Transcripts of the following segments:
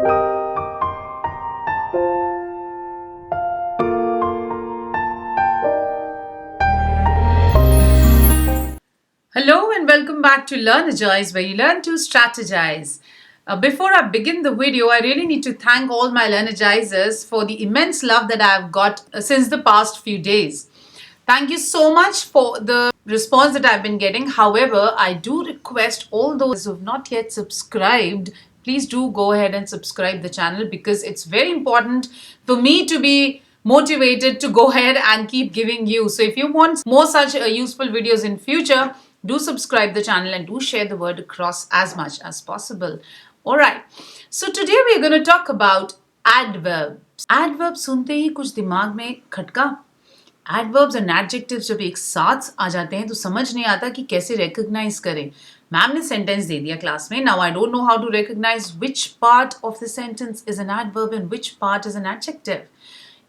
Hello and welcome back to Learnegize, where you learn to strategize. Before I begin the video, I really need to thank all my Learnegizers for the immense love that I've got since the past few days. Thank you so much for the response that I've been getting. However, I do request all those who have not yet subscribed, please do go ahead and subscribe the channel, because it's very important for me to be motivated to go ahead and keep giving you. So if you want more such useful videos in future, do subscribe the channel and do share the word across as much as possible. Alright, so today we are going to talk about adverbs. Adverbs सुनते ही कुछ दिमाग में खटका. Adverbs and adjectives जब एक साथ आ जाते हैं तो समझ नहीं आता कि कैसे recognize करें. मैम ने sentence दे दिया क्लास में. Now I don't know how to recognize which part of the sentence is an adverb and which part is an adjective.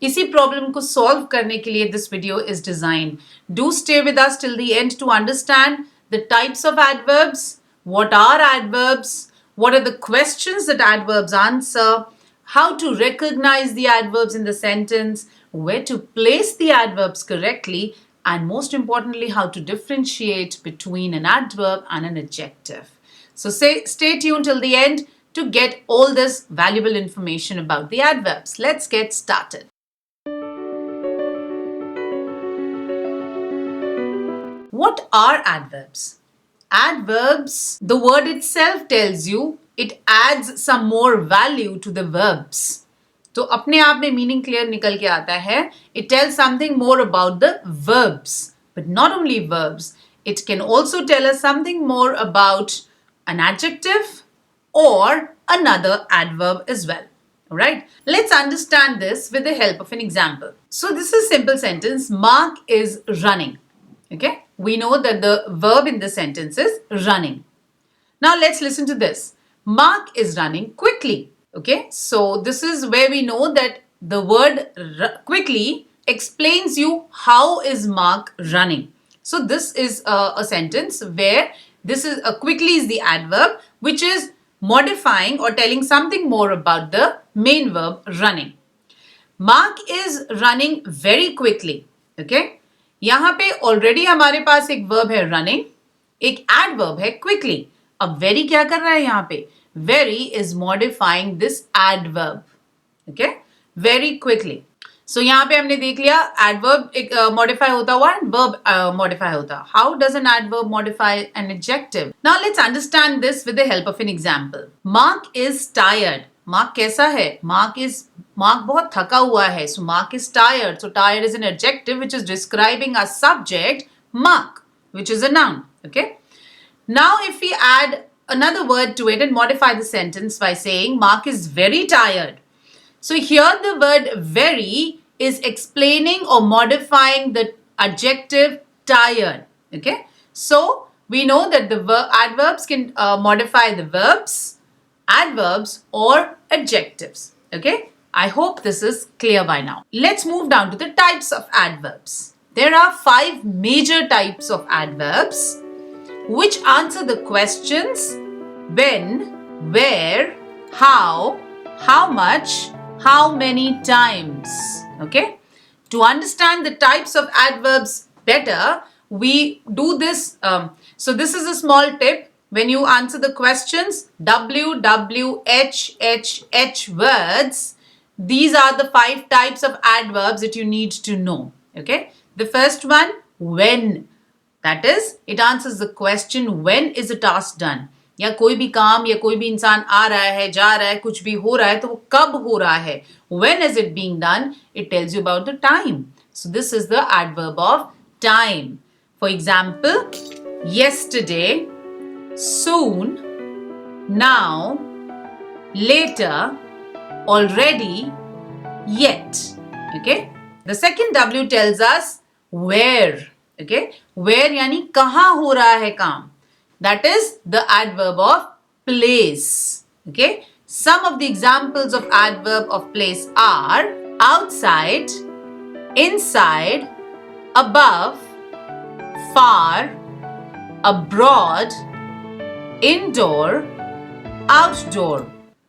इसी प्रॉब्लम को सॉल्व करने के लिए this video is designed. Do stay with us till the end to understand the types of adverbs, what are adverbs, what are the questions that adverbs answer, how to recognize the adverbs in the sentence, where to place the adverbs correctly, and most importantly, how to differentiate between an adverb and an adjective. So stay tuned till the end to get all this valuable information about the adverbs. Let's get started. What are adverbs? Adverbs, the word itself tells you, it adds some more value to the verbs. तो अपने आप में meaning clear निकल के आता है. It tells something more about the verbs. But not only verbs, it can also tell us something more about an adjective or another adverb as well. Alright, let's understand this with the help of an example. So this is a simple sentence. Mark is running. Okay, we know that the verb in the sentence is running. Now let's listen to this. Mark is running quickly. Okay, so this is where we know that the word quickly explains you how is Mark running. So this is a sentence where this is quickly is the adverb, which is modifying or telling something more about the main verb running. Mark is running very quickly. Okay, यहाँ पे already हमारे पास एक verb है running, एक adverb है quickly. अब very क्या कर रहा है यहाँ पे? Very is modifying this adverb. Okay, very quickly. So यहाँ पे हमने देख लिया एडवर्ब एक मॉडिफाई होता हुआ एंड वर्ब मॉडिफाई होता. How does an adverb modify an adjective? Now let's understand this with the help of an example. Mark is tired. Mark कैसा है? मार्क बहुत थका हुआ है. So Mark is tired. So tired is an adjective which is describing a subject, Mark, which is a noun. Okay. Now if we add another word to it and modify the sentence by saying Mark is very tired. So here the word very is explaining or modifying the adjective tired. Okay. So we know that the adverbs can modify the verbs, adverbs or adjectives. Okay, I hope this is clear by now. Let's move down to the types of adverbs. There are 5 major types of adverbs which answer the questions when, where, how much, how many times. Okay, to understand the types of adverbs better, we do this. So this is a small tip. When you answer the questions, W, W, H words, these are the 5 types of adverbs that you need to know. Okay. The first one, when. That is, it answers the question, when is a task done? या कोई भी काम या कोई भी इंसान आ रहा है, जा रहा है, कुछ भी हो रहा है, तो वो कब हो रहा है? When is it being done? It tells you about the time. So this is the adverb of time. For example, yesterday, soon, now, later, already, yet. Okay. The second W tells us where. Okay. Where यानी कहाँ हो रहा है काम. That is the adverb of place. Okay. Some of the examples of adverb of place are outside, inside, above, far, abroad, indoor, outdoor.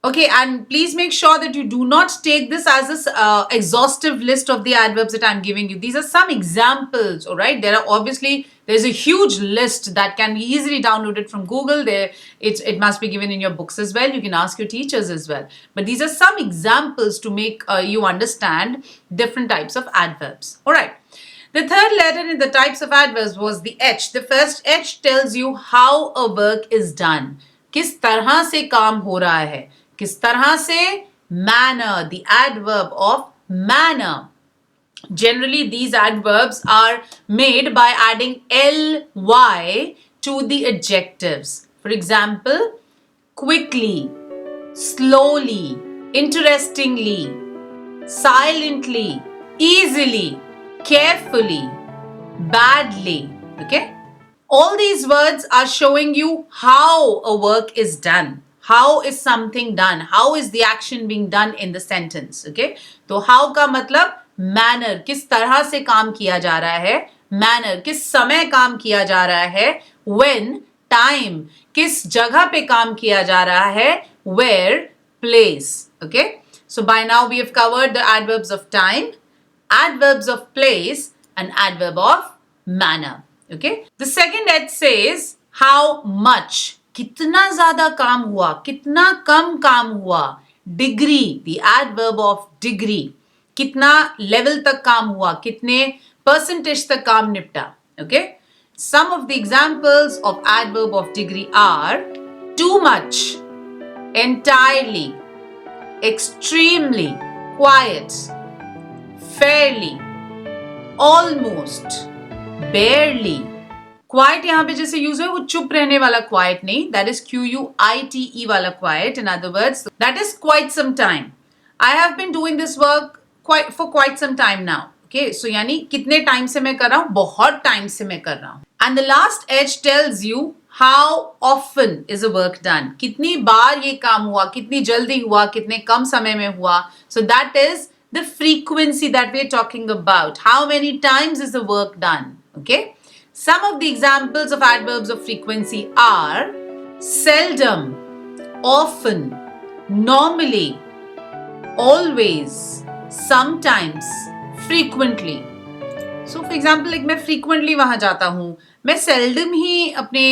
Okay, and please make sure that you do not take this as a exhaustive list of the adverbs that I'm giving you. These are some examples, all right? There's a huge list that can be easily downloaded from Google. It must be given in your books as well. You can ask your teachers as well. But these are some examples to make you understand different types of adverbs, all right? The third letter in the types of adverbs was the H. The first H tells you how a work is done. किस तरह से काम हो रहा है. किस तरह से? Manner, the adverb of manner. Generally, these adverbs are made by adding ly to the adjectives. For example, quickly, slowly, interestingly, silently, easily, carefully, badly. Okay? All these words are showing you how a work is done. How is something done? How is the action being done in the sentence? Okay? तो how का मतलब manner, किस तरह से काम किया जा रहा है. Manner, किस समय काम किया जा रहा है. When, time, किस जगह पे काम किया जा रहा है. Where, place. Okay? So by now we have covered the adverbs of time, adverbs of place, and adverb of manner. Okay? The second H says how much. कितना ज़्यादा काम हुआ, कितना कम काम हुआ. Degree, the adverb of degree. कितना level तक काम हुआ, कितने percentage तक काम निपटा. Okay? Some of the examples of adverb of degree are too much, entirely, extremely, quiet, fairly, almost, barely. Quiet यहाँ पे जैसे यूज है वो चुप रहने वाला quiet नहीं, that is QUITE वाला quiet. In other words, that is quite some time. I have been doing this work for quite some time now. Okay, so यानी कितने टाइम से मैं कर रहा हूँ, बहुत टाइम से मैं कर रहा हूँ. And the last H tells you how often is a work done. कितनी बार ये काम हुआ, कितनी जल्दी हुआ, कितने कम समय में हुआ. So that is the frequency that we are talking about. How many times is the work done? Okay. Some of the examples of adverbs of frequency are seldom, often, normally, always, sometimes, frequently. So for example, like मैं frequently वहाँ जाता हूँ, मैं seldom ही अपने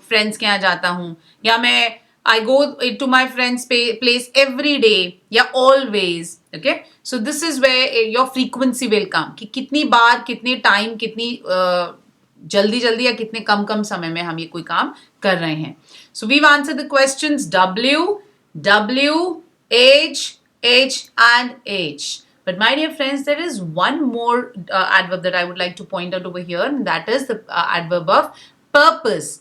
friends के यहाँ जाता हूँ, या मैं I go to my friend's place every day, या always. Okay, so this is where your frequency will come. कि कितनी बार, कितने time, कितनी जल्दी जल्दी या कितने कम कम समय में हम ये कोई काम कर रहे हैं. So we've answered the questions W, W, H, H and H. But my dear friends, there is one more adverb that I would like to point out over here, and that is the adverb of purpose.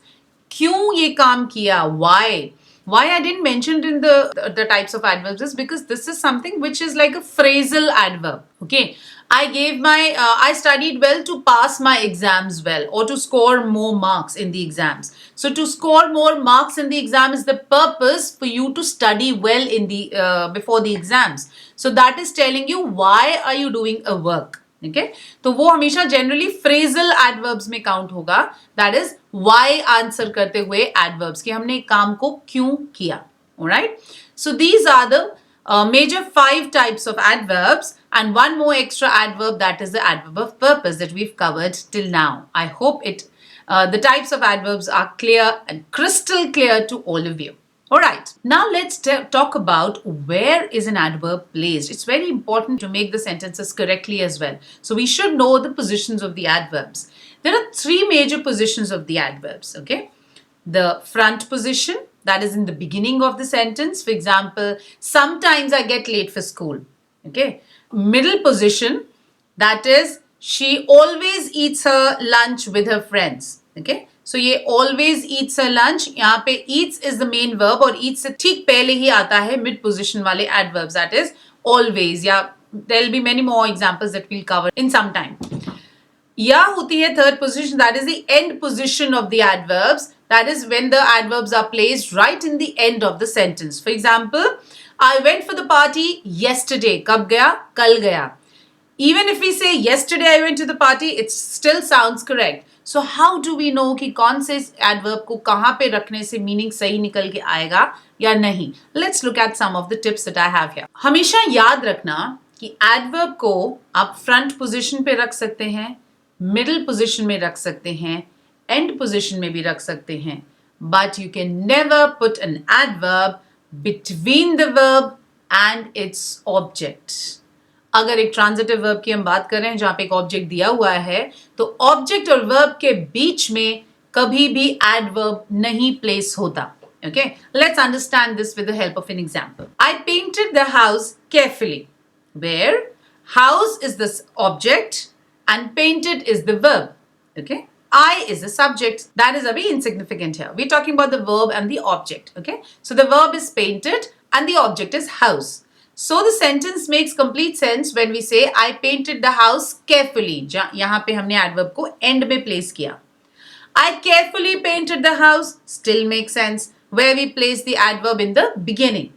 क्यों ये काम किया? Why? Why I didn't mention it in the types of adverbs is because this is something which is like a phrasal adverb. Okay, I studied well to pass my exams well, or to score more marks in the exams. So to score more marks in the exam is the purpose for you to study well in the before the exams. So that is telling you why are you doing a work. Okay, तो वो हमेशा generally phrasal adverbs में count होगा. That is why answer करते हुए adverbs कि हमने काम को क्यों किया. Alright, so these are the major 5 types of adverbs, and one more extra adverb, that is the adverb of purpose that we've covered till now. I hope the types of adverbs are clear and crystal clear to all of you. Alright, now let's talk about where is an adverb placed. It's very important to make the sentences correctly as well. So we should know the positions of the adverbs. There are 3 major positions of the adverbs, okay? The front position, that is in the beginning of the sentence. For example, sometimes I get late for school, okay? Middle position, that is she always eats her lunch with her friends, okay? So ये always eats her lunch, यहाँ पे eats is the main verb, और eats से ठीक पहले ही आता है mid position वाले adverbs, that is always. या there will be many more examples that we'll cover in some time. या होती है third position, that is the end position of the adverbs. That is when the adverbs are placed right in the end of the sentence. For example, I went for the party yesterday. कब गया? कल गया. Even if we say yesterday I went to the party, it still sounds correct. So how do we know कि कौन से adverb को कहाँ पे रखने से meaning सही निकल के आएगा या नहीं? Let's look at some of the tips that I have here. हमेशा याद रखना कि adverb को आप front position पे रख सकते हैं, middle position में रख सकते हैं, end position में भी रख सकते हैं, but you can never put an adverb between the verb and its object. अगर एक ट्रांजिटिव वर्ब की हम बात कर रहे हैं जहां पे एक ऑब्जेक्ट दिया हुआ है तो ऑब्जेक्ट और वर्ब के बीच में कभी भी एडवर्ब नहीं प्लेस होता. Okay, let's understand this with the help of an example. I painted the house carefully, where house is the object and painted is the verb. Okay, I is the subject. That is a bit insignificant here. We're talking about the verb and the object. Okay, so the verb is painted and the object is house. So the sentence makes complete sense when we say I painted the house carefully. यहाँ पे हमने adverb को end में place किया. I carefully painted the house still makes sense where we place the adverb in the beginning.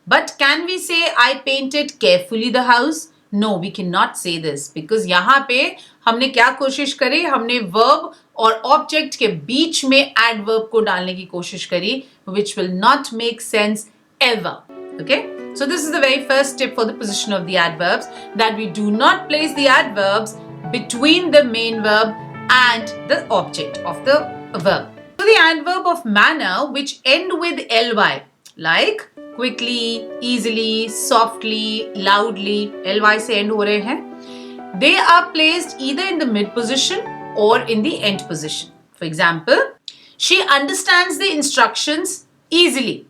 But can we say I painted carefully the house? No, we cannot say this because यहाँ पे हमने क्या कोशिश करी? हमने verb और object के बीच में adverb को डालने की कोशिश करी, which will not make sense ever. Okay, so this is the very first tip for the position of the adverbs, that we do not place the adverbs between the main verb and the object of the verb. So the adverb of manner which end with ly, like quickly, easily, softly, loudly, ly से end हो रहे हैं, they are placed either in the mid position or in the end position. For example, she understands the instructions easily.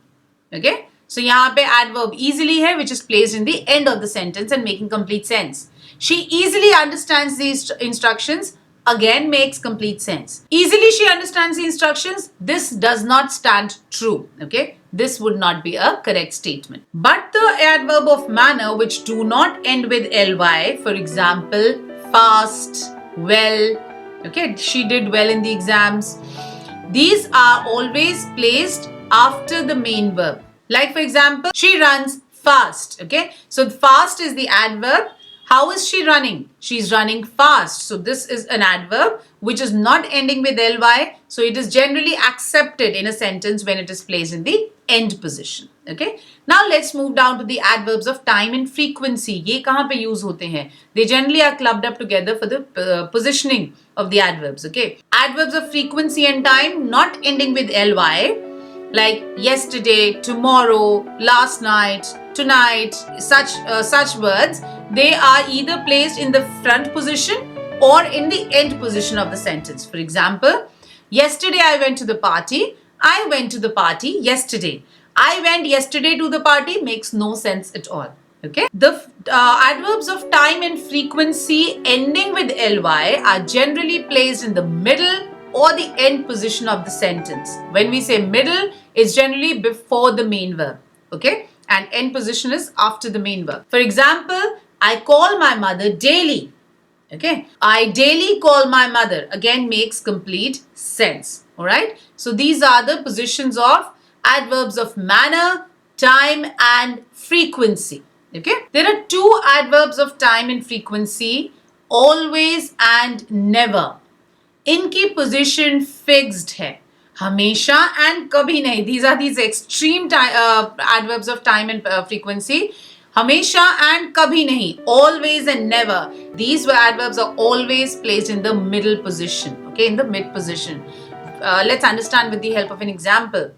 Okay, so यहाँ पे adverb easily है which is placed in the end of the sentence and making complete sense. She easily understands the instructions, again makes complete sense. Easily she understands the instructions, this does not stand true. Okay, this would not be a correct statement. But the adverb of manner which do not end with ly, for example, fast, well, okay, she did well in the exams, these are always placed after the main verb. Like for example, she runs fast. Okay, so fast is the adverb. How is she running? She's running fast. So this is an adverb which is not ending with ly. So it is generally accepted in a sentence when it is placed in the end position. Okay, now let's move down to the adverbs of time and frequency. ये कहाँ पे use होते हैं? They generally are clubbed up together for the positioning of the adverbs. Okay, adverbs of frequency and time not ending with ly, like yesterday, tomorrow, last night, tonight, such words, they are either placed in the front position or in the end position of the sentence. For example, yesterday I went to the party. I went to the party yesterday. I went yesterday to the party makes no sense at all. Okay, the adverbs of time and frequency ending with ly are generally placed in the middle or the end position of the sentence. When we say middle, it's generally before the main verb. Okay, and end position is after the main verb. For example, I call my mother daily. Okay, I daily call my mother, again makes complete sense. All right, so these are the positions of adverbs of manner, time and frequency. Okay, there are two adverbs of time and frequency, always and never. इनकी position fixed है, हमेशा and कभी नहीं. these are these extreme adverbs of time and frequency. हमेशा and कभी नहीं, always and never. These adverbs are always placed in the middle position. Okay, in the mid position. Let's understand with the help of an example.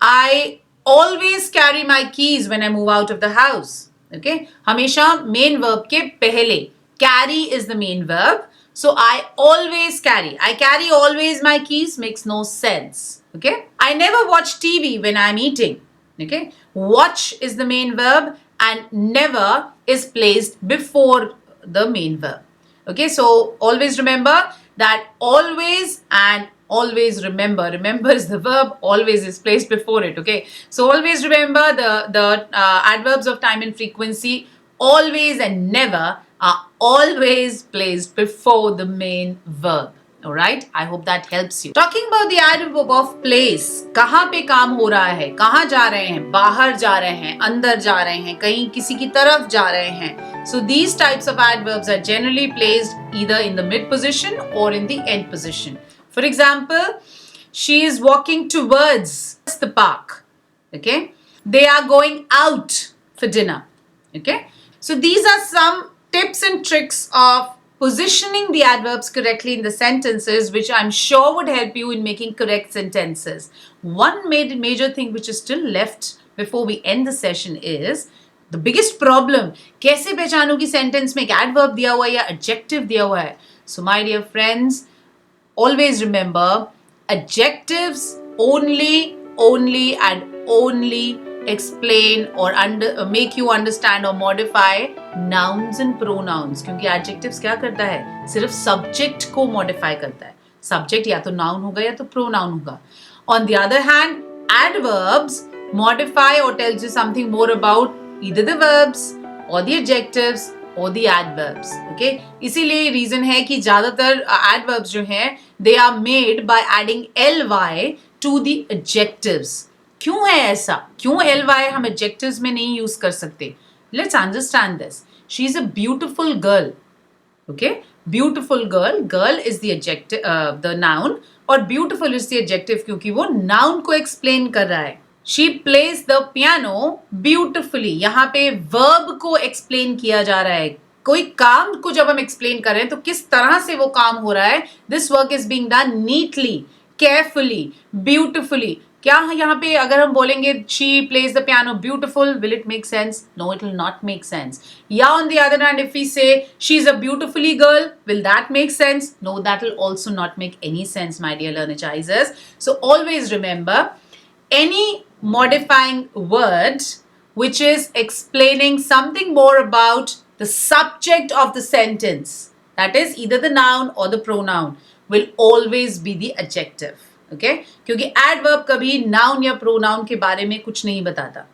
I always carry my keys when I move out of the house. Okay, हमेशा main verb के पहले. Carry is the main verb. So I always carry. I carry always my keys makes no sense. Okay. I never watch TV when I'm eating. Okay. Watch is the main verb and never is placed before the main verb. Okay. So always remember that always and always remember. Remember is the verb. Always is placed before it. Okay. So always remember the adverbs of time and frequency. Always and never are always placed before the main verb. Alright, I hope that helps you. Talking about the adverb of place, कहाँ पे काम हो रहा है, कहाँ जा रहे हैं, बाहर जा रहे हैं, अंदर जा रहे हैं, कहीं किसी की तरफ जा रहे हैं. So these types of adverbs are generally placed either in the mid position or in the end position. For example, she is walking towards the park. Okay, they are going out for dinner. Okay, so these are some tips and tricks of positioning the adverbs correctly in the sentences, which I'm sure would help you in making correct sentences. One major thing which is still left before we end the session is the biggest problem. कैसे पहचानूं कि sentence में एक adverb दिया हुआ है या adjective दिया हुआ है? So my dear friends, always remember, adjectives only and only explain or make you understand or modify nouns and pronouns. क्योंकि adjectives क्या करता है? सिर्फ subject को modify करता है. Subject या तो noun होगा या तो pronoun होगा. On the other hand, adverbs modify or tells you something more about either the verbs or the adjectives or the adverbs. Okay? इसीलिए reason है कि ज़्यादातर adverbs जो हैं they are made by adding ly to the adjectives. क्यों है ऐसा? क्यों ly हम adjectives में नहीं use कर सकते? Let's understand this. She is a beautiful girl. Okay? Beautiful girl. Girl is the adjective, the noun, और beautiful is the adjective क्योंकि वो noun को explain कर रहा है. She plays the piano beautifully. यहाँ पे verb को explain किया जा रहा है. कोई काम को जब हम explain कर रहे हैं तो किस तरह से वो काम हो रहा है? This work is being done neatly, carefully, beautifully. क्या यहाँ पे अगर हम बोलेंगे she plays the piano beautiful, will it make sense? No, it will not make sense. या on the other hand, if we say she's a beautifully girl, will that make sense? No, that will also not make any sense, my dear Learnegizers. So always remember, any modifying word which is explaining something more about the subject of the sentence, that is either the noun or the pronoun, will always be the adjective. Okay? क्योंकि adverb कभी noun या pronoun के बारे में कुछ नहीं बताता.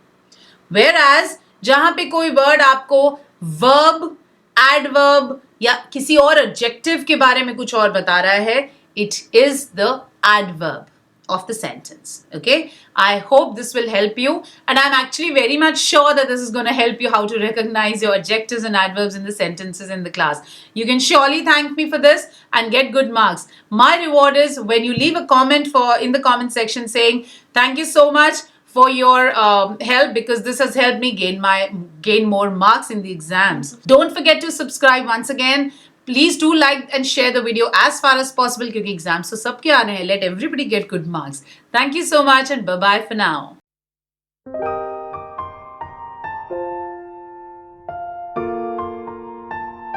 Whereas जहां पे कोई word आपको verb, adverb या किसी और adjective के बारे में कुछ और बता रहा है, it is the adverb of the sentence. Okay? I hope this will help you, and I'm actually very much sure that this is going to help you how to recognize your adjectives and adverbs in the sentences in the class. You can surely thank me for this and get good marks. My reward is when you leave a comment in the comment section saying thank you so much for your help, because this has helped me gain more marks in the exams. Don't forget to subscribe once again. Please do like and share the video as far as possible क्योंकि exams तो सबके आने हैं. Let everybody get good marks. Thank you so much and bye-bye for now.